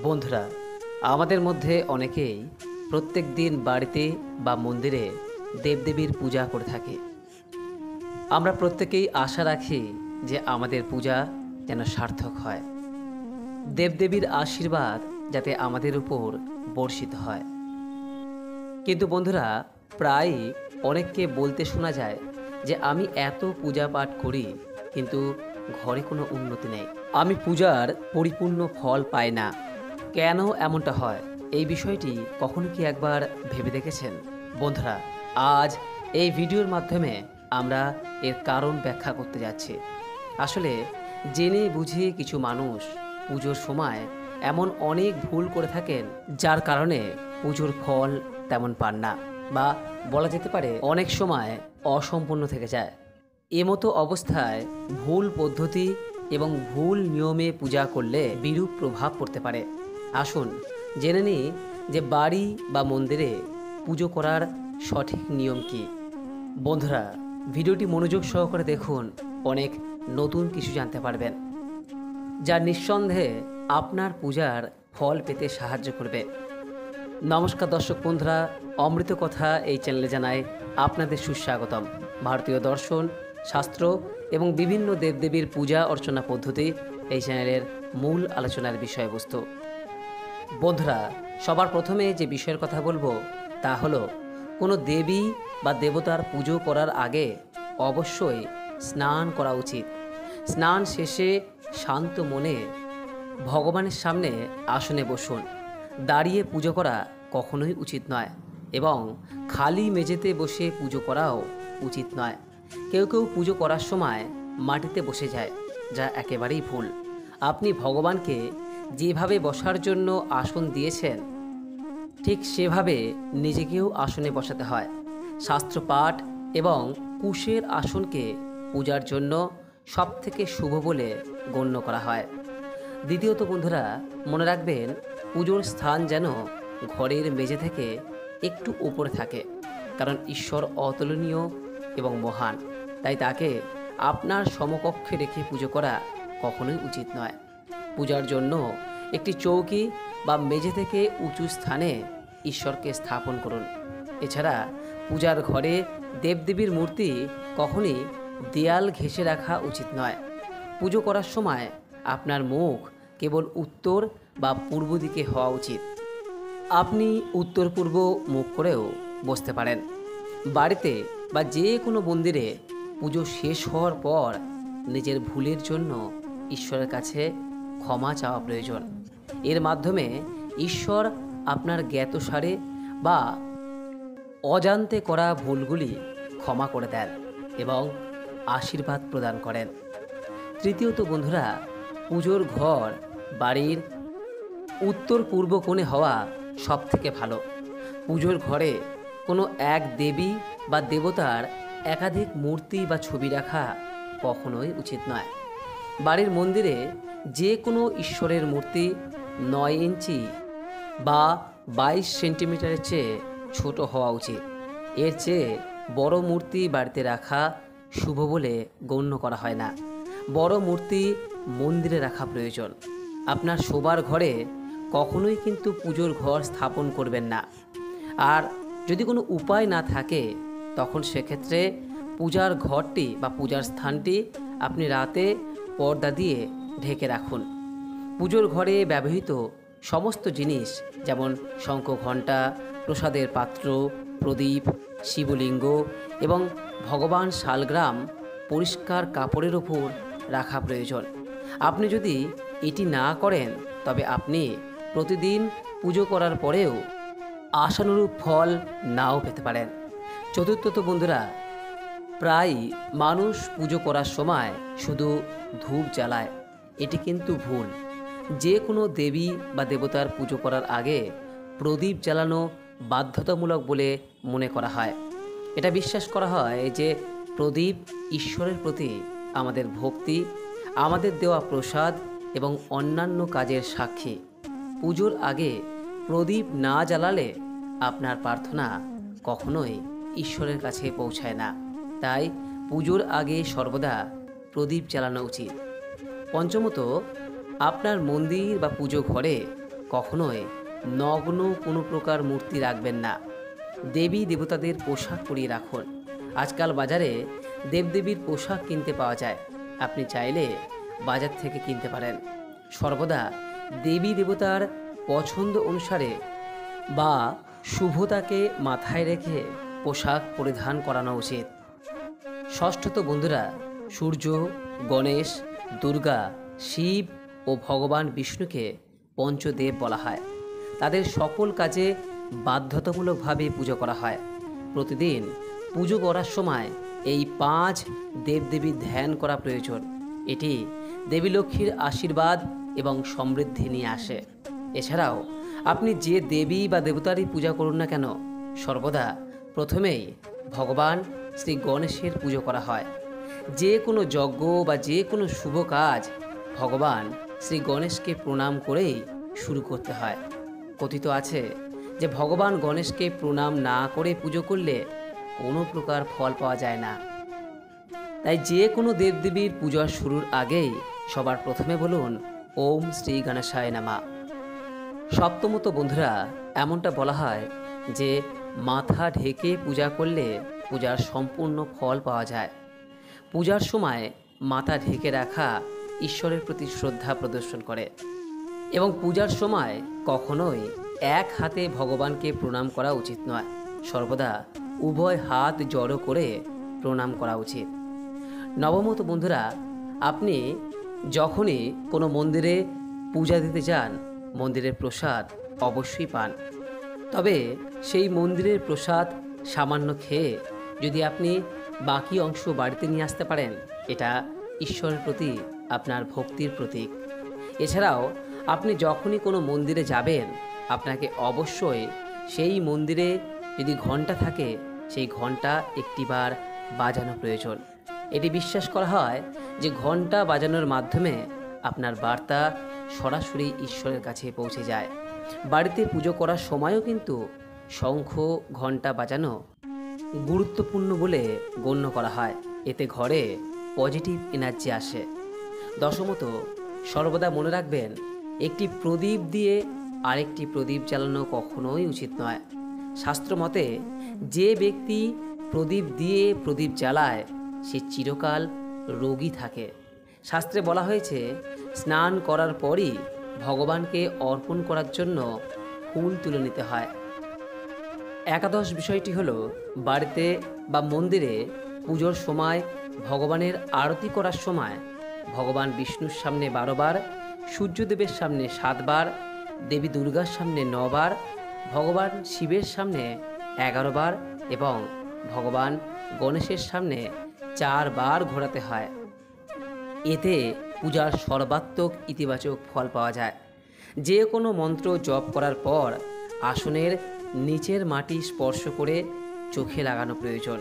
বন্ধুরা, আমাদের মধ্যে অনেকেই প্রত্যেক দিন বাড়িতে বা মন্দিরে দেবদেবীর পূজা করে থাকে। আমরা প্রত্যেকেই আশা রাখি যে আমাদের পূজা যেন সার্থক হয়, দেবদেবীর আশীর্বাদ যাতে আমাদের উপর বর্ষিত হয়। কিন্তু বন্ধুরা, প্রায়ই অনেককে বলতে শোনা যায় যে আমি এত পূজা পাঠ করি কিন্তু ঘরে কোনো উন্নতি নেই, আমি পূজার পরিপূর্ণ ফল পাই না। কেন এমনটা হয়, এই বিষয়টি কখনো কি একবার ভেবে দেখেছেন? বন্ধুরা, আজ এই ভিডিওর মাধ্যমে আমরা এর কারণ ব্যাখ্যা করতে যাচ্ছি। আসলে জেনে বুঝে কিছু মানুষ পুজোর সময় এমন অনেক ভুল করে থাকেন যার কারণে পুজোর ফল তেমন পান না, বা বলা যেতে পারে অনেক সময় অসম্পূর্ণ থেকে যায়। এমতো অবস্থায় ভুল পদ্ধতি এবং ভুল নিয়মে পূজা করলে বিরূপ প্রভাব পড়তে পারে। আসুন জেনে নিই যে বাড়ি বা মন্দিরে পুজো করার সঠিক নিয়ম কী। বন্ধুরা, ভিডিওটি মনোযোগ সহকারে দেখুন, অনেক নতুন কিছু জানতে পারবেন যা নিঃসন্দেহে আপনার পূজার ফল পেতে সাহায্য করবে। নমস্কার দর্শক বন্ধুরা, অমৃত কথা এই চ্যানেলে জানায় আপনাদের সুস্বাগতম। ভারতীয় দর্শন, শাস্ত্র এবং বিভিন্ন দেবদেবীর পূজা অর্চনা পদ্ধতি এই চ্যানেলের মূল আলোচনার বিষয়বস্তু। বন্ধুরা, সবার প্রথমে যে বিষয়ের কথা বলবো তা হলো, কোনো দেবী বা দেবতার পুজো করার আগে অবশ্যই স্নান করা উচিত। স্নান শেষে শান্ত মনে ভগবানের সামনে আসনে বসুন। দাঁড়িয়ে পুজো করা কখনোই উচিত নয়, এবং খালি মেঝেতে বসে পুজো করাও উচিত নয়। কেউ কেউ পুজো করার সময় মাটিতে বসে যায়, যা একেবারেই ভুল। আপনি ভগবানকে যেভাবে বসার জন্য আসন দিয়েছেন ঠিক সেভাবে নিজেকেও আসনে বসাতে হয়। শাস্ত্রপাঠ এবং কুশের আসনকে পূজার জন্য সবথেকে শুভ বলে গণ্য করা হয়। দ্বিতীয়ত বন্ধুরা, মনে রাখবেন পুজোর স্থান যেন ঘরের মেঝে থেকে একটু উপরে থাকে, কারণ ঈশ্বর অতুলনীয় এবং মহান, তাই তাকে আপনার সমকক্ষে রেখে পুজো করা কখনোই উচিত নয়। পূজার জন্য একটি চৌকি বা মেঝে থেকে উঁচু স্থানে ঈশ্বরকে স্থাপন করুন। এছাড়া পূজার ঘরে দেবদেবীর মূর্তি কখনই দেয়াল ঘেঁষে রাখা উচিত নয়। পুজো করার সময় আপনার মুখ কেবল উত্তর বা পূর্ব দিকে হওয়া উচিত। আপনি উত্তর পূর্ব মুখ করেও বসতে পারেন। বাড়িতে বা যে কোনো মন্দিরে পুজো শেষ হওয়ার পর নিজের ভুলের জন্য ঈশ্বরের কাছে ক্ষমা চাওয়া প্রয়োজন। এর মাধ্যমে ঈশ্বর আপনার জ্ঞাতসারে বা অজান্তে করা ভুলগুলি ক্ষমা করে দেন এবং আশীর্বাদ প্রদান করেন। তৃতীয়ত বন্ধুরা, পুজোর ঘর বাড়ির উত্তর পূর্ব কোণে হওয়া সব থেকে ভালো। পুজোর ঘরে কোনো এক দেবী বা দেবতার একাধিক মূর্তি বা ছবি রাখা কখনোই উচিত নয়। বাড়ির মন্দিরে যে কোনো ঈশ্বরের মূর্তি 9 ইঞ্চি বা 22 সেন্টিমিটারের চেয়ে ছোট হওয়া উচিত। এর চেয়ে বড় মূর্তি বাড়িতে রাখা শুভ বলে গণ্য করা হয় না। বড় মূর্তি মন্দিরে রাখা প্রয়োজন। আপনার শোবার ঘরে কখনোই কিন্তু পুজোর ঘর স্থাপন করবেন না। আর যদি কোনো উপায় না থাকে, তখন সেক্ষেত্রে পূজার ঘরটি বা পূজার স্থানটি আপনি রাতে পর্দা দিয়ে ঢেকে রাখুন। পুজোর ঘরে ব্যবহৃত সমস্ত জিনিস, যেমন শঙ্খ, ঘণ্টা, প্রসাদের পাত্র, প্রদীপ, শিবলিঙ্গ এবং ভগবান শালগ্রাম পরিষ্কার কাপড়ের ওপর রাখা প্রয়োজন। আপনি যদি এটি না করেন, তবে আপনি প্রতিদিন পুজো করার পরেও আশানুরূপ ফল নাও পেতে পারেন। চতুর্থত বন্ধুরা, প্রায় মানুষ পুজো করার সময় শুধু ধূপ জ্বালায়। এটি কিন্তু ভুল। যে কোনো দেবী বা দেবতার পুজো করার আগে প্রদীপ জ্বালানো বাধ্যতামূলক বলে মনে করা হয়। এটা বিশ্বাস করা হয় যে প্রদীপ ঈশ্বরের প্রতি আমাদের ভক্তি, আমাদের দেওয়া প্রসাদ এবং অন্যান্য কাজের সাক্ষী। পুজোর আগে প্রদীপ না জ্বালালে আপনার প্রার্থনা কখনোই ঈশ্বরের কাছে পৌঁছায় না। তাই পুজোর আগে সর্বদা প্রদীপ জ্বালানো উচিত। পঞ্চমত, আপনার মন্দির বা পুজো ঘরে কখনোই নগ্ন কোনো প্রকার মূর্তি রাখবেন না। দেবী দেবতাদের পোশাক পরিয়ে রাখুন। আজকাল বাজারে দেবদেবীর পোশাক কিনতে পাওয়া যায়, আপনি চাইলে বাজার থেকে কিনতে পারেন। সর্বদা দেবী দেবতার পছন্দ অনুসারে বা শুভতাকে মাথায় রেখে পোশাক পরিধান করানো উচিত। ষষ্ঠত বন্ধুরা, সূর্য, গণেশ, দুর্গা, শিব ও ভগবান বিষ্ণুকে পঞ্চদেব বলা হয়। তাদের সকল কাজে বাধ্যতামূলকভাবে পুজো করা হয়। প্রতিদিন পুজো করার সময় এই 5 দেবদেবীর ধ্যান করা প্রয়োজন। এটি দেবী লক্ষ্মীর আশীর্বাদ এবং সমৃদ্ধি নিয়ে আসে। এছাড়াও আপনি যে দেবী বা দেবতারই পূজা করুন না কেন, সর্বদা প্রথমেই ভগবান শ্রী গণেশের পুজো করা হয়। যে কোনো যজ্ঞ বা যে কোনো শুভ কাজ ভগবান শ্রী গণেশকে প্রণাম করেই শুরু করতে হয়। কথিত আছে যে ভগবান গণেশকে প্রণাম না করে পুজো করলে কোনো প্রকার ফল পাওয়া যায় না। তাই যে কোনো দেবদেবীর পূজা শুরুর আগেই সবার প্রথমে বলুন ওম শ্রী গণেশায় নমঃ। সপ্তমত বন্ধুরা, এমনটা বলা হয় যে মাথা ঢেকে পূজা করলে পূজার সম্পূর্ণ ফল পাওয়া যায়। পূজার সময় মাথা ঢেকে রাখা ঈশ্বরের প্রতি শ্রদ্ধা প্রদর্শন করে এবং পূজার সময় কখনোই এক হাতে ভগবানকে প্রণাম করা উচিত নয়। সর্বদা উভয় হাত জড়ো করে প্রণাম করা উচিত। নবমত বন্ধুরা, আপনি যখনই কোনো মন্দিরে পূজা দিতে যান, মন্দিরের প্রসাদ অবশ্যই পান। তবে সেই মন্দিরের প্রসাদ সামান্য খেয়ে যদি আপনি বাকি অংশ বাড়িতে নিয়ে আসতে পারেন, এটা ঈশ্বরের প্রতি আপনার ভক্তির প্রতীক। এছাড়াও আপনি যখনই কোনো মন্দিরে যাবেন, আপনাকে অবশ্যই সেই মন্দিরে যদি ঘণ্টা থাকে, সেই ঘণ্টা একটিবার বাজানো প্রয়োজন। এটি বিশ্বাস করা হয় যে ঘণ্টা বাজানোর মাধ্যমে আপনার বার্তা সরাসরি ঈশ্বরের কাছে পৌঁছে যায়। বাড়িতে পুজো করার সময়ও কিন্তু শঙ্খ, ঘণ্টা বাজানো গুরুত্বপূর্ণ বলে গণ্য করা হয়। এতে ঘরে পজিটিভ এনার্জি আসে। দশমত, সর্বদা মনে রাখবেন একটি প্রদীপ দিয়ে আরেকটি প্রদীপ জ্বালানো কখনোই উচিত নয়। শাস্ত্র মতে যে ব্যক্তি প্রদীপ দিয়ে প্রদীপ জ্বালায় সে চিরকাল রোগী থাকে। শাস্ত্রে বলা হয়েছে স্নান করার পরই ভগবানকে অর্পণ করার জন্য ফুল তুলে নিতে হয়। একাদশ বিষয়টি হলো বাড়িতে বা মন্দিরে পুজোর সময় ভগবানের আরতি করার সময় ভগবান বিষ্ণুর সামনে 12 বার, সূর্যদেবের সামনে 7 বার, দেবী দুর্গার সামনে 9 বার, ভগবান শিবের সামনে 11 বার এবং ভগবান গণেশের সামনে 4 বার ঘোরাতে হয়। এতে পূজার সর্বাত্মক ইতিবাচক ফল পাওয়া যায়। যে কোনো মন্ত্র জপ করার পর আসনের নিচের মাটি স্পর্শ করে চোখে লাগানো প্রয়োজন।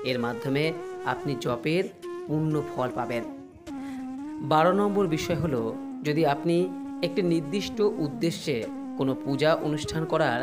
এর মাধ্যমে আপনি জপের পূর্ণ ফল পাবেন। 12 নম্বর বিষয় হলো, যদি আপনি একটি নির্দিষ্ট উদ্দেশ্যে কোনো পূজা অনুষ্ঠান করার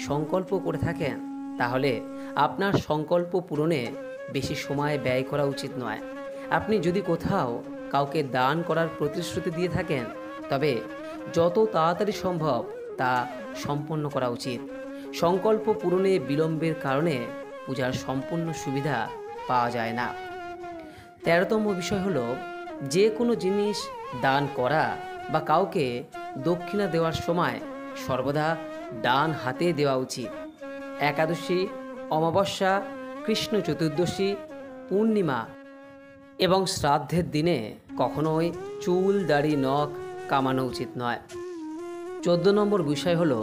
সংকল্প করে থাকেন, তাহলে আপনার সংকল্প পূরণে বেশি সময় ব্যয় করা উচিত নয়। আপনি যদি কোথাও কাউকে দান করার প্রতিশ্রুতি দিয়ে থাকেন, তবে যত তাড়াতাড়ি সম্ভব তা সম্পন্ন করা উচিত। সংকল্প পূরণে বিলম্বের কারণে পূজার সম্পূর্ণ সুবিধা পাওয়া যায় না। 13তম বিষয় হলো, যে কোনো জিনিস দান করা বা কাউকে দক্ষিণা দেওয়ার সময় সর্বদা ডান হাতে দেওয়া উচিত। একাদশী, অমাবস্যা, কৃষ্ণ চতুর্দশী, পূর্ণিমা এবং শ্রাদ্ধের দিনে কখনোই চুল, দাড়ি, নখ কামানো উচিত নয়। 14 নম্বর বিষয় হলো,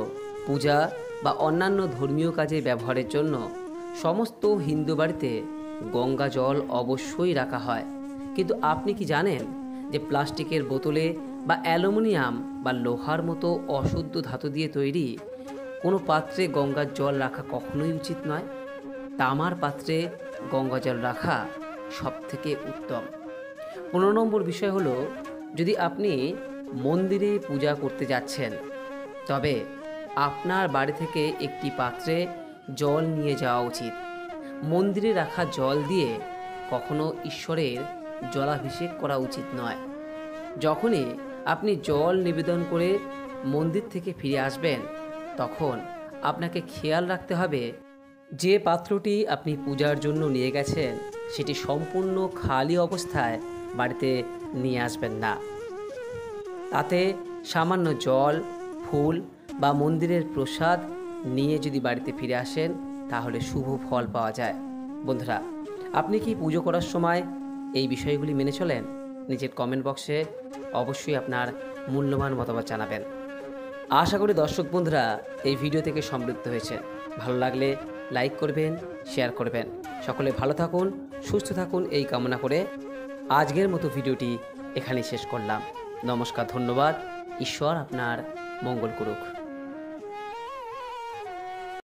পূজা বা অন্যান্য ধর্মীয় কাজে ব্যবহারের জন্য সমস্ত হিন্দু বাড়িতে গঙ্গা জল অবশ্যই রাখা হয়। কিন্তু আপনি কি জানেন যে প্লাস্টিকের বোতলে বা অ্যালুমিনিয়াম বা লোহার মতো অশুদ্ধ ধাতু দিয়ে তৈরি কোনো পাত্রে গঙ্গার জল রাখা কখনোই উচিত নয়। তামার পাত্রে গঙ্গা জল রাখা সবথেকে উত্তম। 15 নম্বর বিষয় হলো, যদি আপনি মন্দিরে পূজা করতে যাচ্ছেন, তবে আপনার বাড়ি থেকে একটি পাত্রে জল নিয়ে যাওয়া উচিত। মন্দিরে রাখা জল দিয়ে কখনো ঈশ্বরের জলাভিষেক করা উচিত নয়। যখনই আপনি জল নিবেদন করে মন্দির থেকে ফিরে আসবেন তখন আপনাকে খেয়াল রাখতে হবে যে পাত্রটি আপনি পূজার জন্য নিয়ে গেছেন সেটি সম্পূর্ণ খালি অবস্থায় বাড়িতে নিয়ে আসবেন না। তাতে সামান্য জল, ফুল বা মন্দিরের প্রসাদ নিয়ে যদি বাড়িতে ফিরে আসেন তাহলে শুভ ফল পাওয়া যায়। বন্ধুরা, আপনি কি পুজো করার সময় এই বিষয়গুলি মেনে চলেন? নিজের কমেন্ট বক্সে অবশ্যই আপনার মূল্যবান মতামত জানাবেন। আশা করি দর্শক বন্ধুরা এই ভিডিও থেকে সমৃদ্ধ হয়েছে। ভালো লাগলে লাইক করবেন, শেয়ার করবেন। সকলে ভালো থাকুন, সুস্থ থাকুন এই কামনা করে আজকের মতো ভিডিওটি এখানেই শেষ করলাম। নমস্কার, ধন্যবাদ। ঈশ্বর আপনার মঙ্গল করুক।